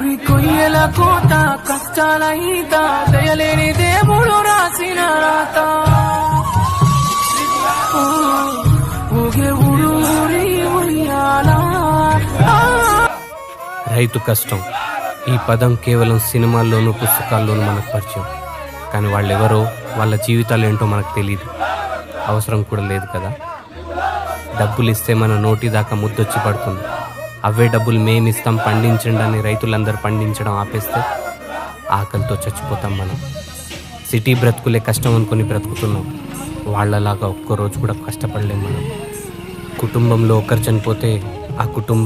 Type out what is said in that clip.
ఊరి కొయ్యల కోత కష్టాల ఈత దయలేని దేవుడు రాసిన రాత ఊగే ఊరు ఊరి ఉయ్యాలా. రైతు కష్టం ఈ పదం కేవలం సినిమాల్లోనూ పుస్తకాల్లోనూ మనకు పరిచయం. కానీ వాళ్ళెవరో, వాళ్ళ జీవితాలు ఏంటో మనకు తెలియదు, అవసరం కూడా లేదు కదా. డబ్బులు ఇస్తే మన నోటి దాకా ముద్దొచ్చి పడుతుంది. అవే డబ్బులు మేమిస్తాం పండించండి అని రైతులందరూ పండించడం ఆపేస్తే ఆకలితో చచ్చిపోతాం మనం. సిటీ బ్రతుకులే కష్టం అనుకుని బ్రతుకుతున్నాం. వాళ్ళలాగా ఒక్కరోజు కూడా కష్టపడలేం మనం. కుటుంబంలో ఒకరు చనిపోతే ఆ కుటుంబం